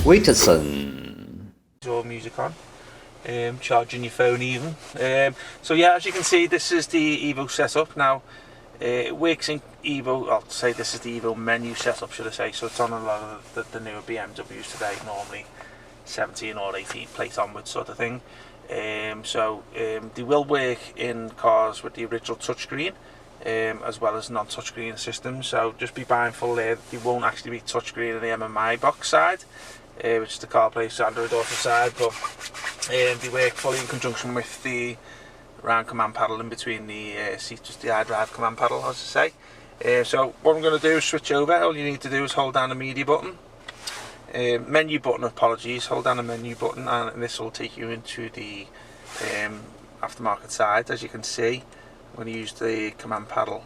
WITSON. Your music on, charging your phone even. So yeah, as you can see, this is the Evo setup. Now it works in Evo, I'll say this is the Evo menu setup, should I say. So it's on a lot of the newer BMWs today, normally 17 or 18 plate onwards sort of thing. They will work in cars with the original touchscreen, as well as non-touchscreen systems. So just be mindful there that they won't actually be touchscreen in the MMI box side, which is the CarPlay Android Auto side, but they work fully in conjunction with the round command paddle in between the seats, just the iDrive command paddle, as I say. So what I'm going to do is switch over. All you need to do is hold down the media button, menu button, apologies, hold down the menu button, and this will take you into the aftermarket side. As you can see, I'm going to use the command paddle.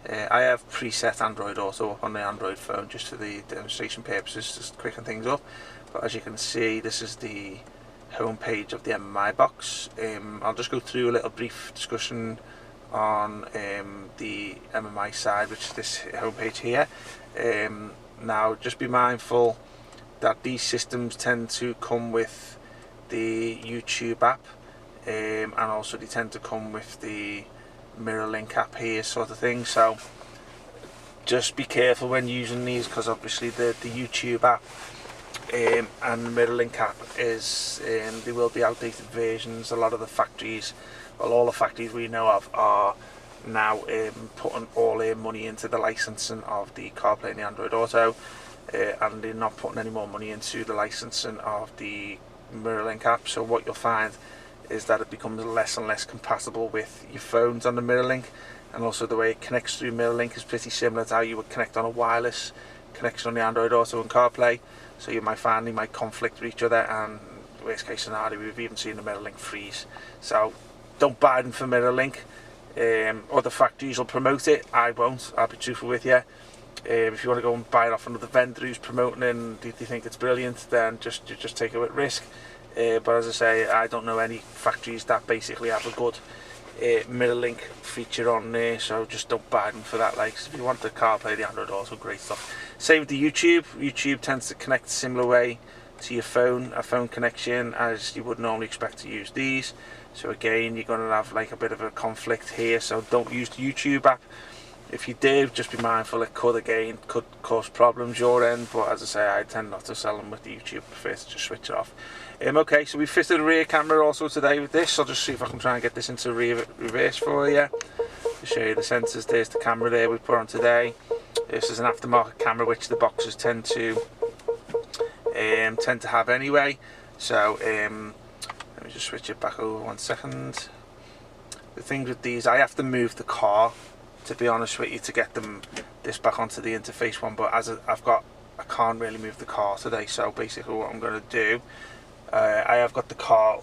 I have preset Android Auto up on the Android phone just for the demonstration purposes, just to quicken things up. But as you can see, this is the home page of the MMI box. I'll just go through a little brief discussion on the MMI side, which is this home page here. Now just be mindful that these systems tend to come with the YouTube app, and also they tend to come with the mirror link app here sort of thing. So just be careful when using these, because obviously the YouTube app and the mirror link app is they will be outdated versions. A lot of the factories, well, all the factories we know of are now putting all their money into the licensing of the CarPlay and the Android Auto, and they're not putting any more money into the licensing of the mirror link app. So what you'll find is that it becomes less and less compatible with your phones on the mirror link, and also the way it connects through mirror link is pretty similar to how you would connect on a wireless connection on the Android Auto and CarPlay. So you might find they might conflict with each other, and worst case scenario, we've even seen the mirror link freeze. So don't buy them for mirror link. Other factories will promote it, I won't, I'll be truthful with you. If you want to go and buy it off another vendor who's promoting it and you think it's brilliant, then just take it with risk. But as I say, I don't know any factories that basically have a good mirror link feature on there, so just don't buy them for that. Like, if you want the CarPlay, the Android Auto, great stuff. Same with the YouTube. YouTube tends to connect a similar way to your phone, a phone connection, as you would normally expect to use these. So again, you're going to have like a bit of a conflict here, so don't use the YouTube app. If you do, just be mindful, it could cause problems your end, but as I say, I tend not to sell them with the YouTube. I prefer to just switch it off. Okay, so we fitted a rear camera also today with this. I'll just see if I can try and get this into reverse for you to show you the sensors. There's the camera there we put on today. This is an aftermarket camera, which the boxes tend to have anyway. So let me just switch it back over 1 second. The things with these, I have to move the car, to be honest with you, to get this back onto the interface one, but as I can't really move the car today. So basically what I'm going to do, I have got the car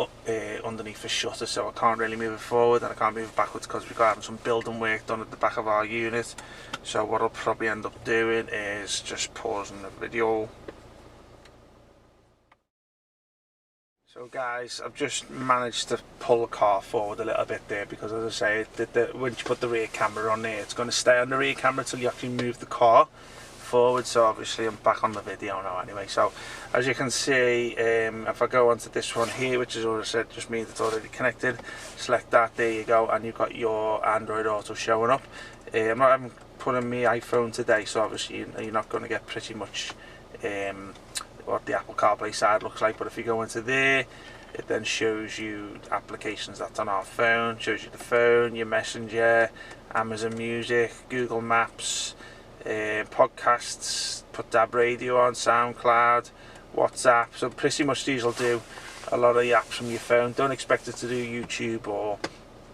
underneath the shutter, so I can't really move it forward and I can't move it backwards because we've got having some building work done at the back of our unit. So what I'll probably end up doing is just pausing the video. So guys, I've just managed to pull the car forward a little bit there, because as I say, once you put the rear camera on there, it's going to stay on the rear camera until you actually move the car forward. So obviously I'm back on the video now anyway. So as you can see, if I go onto this one here, which is all I said, just means it's already connected, select that, there you go, and you've got your Android Auto showing up. I'm not having put in my iPhone today, so obviously you're not going to get pretty much what the Apple CarPlay side looks like, but if you go into there, it then shows you applications that's on our phone, shows you the phone, your Messenger, Amazon Music, Google Maps, podcasts, put DAB radio on, SoundCloud, WhatsApp. So pretty much these will do a lot of the apps from your phone. Don't expect it to do YouTube or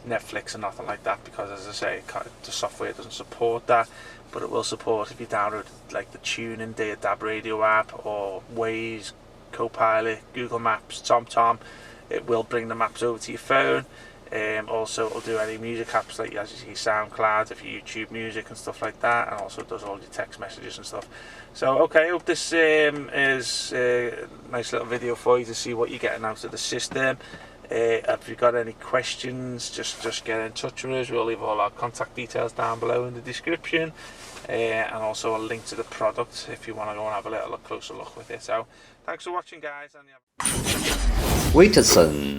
Netflix or nothing like that, because as I say, the software doesn't support that, but it will support if you download like the tuning the DAB radio app or Waze, Copilot, Google Maps, TomTom. It will bring the maps over to your phone. Also it'll do any music apps, like as you see SoundCloud, if you YouTube music and stuff like that, and also does all your text messages and stuff. So okay, I hope this is a nice little video for you to see what you're getting out of the system. If you've got any questions, just get in touch with us. We'll leave all our contact details down below in the description, and also a link to the product if you want to go and have a little closer look with it. So thanks for watching, guys. And WITSON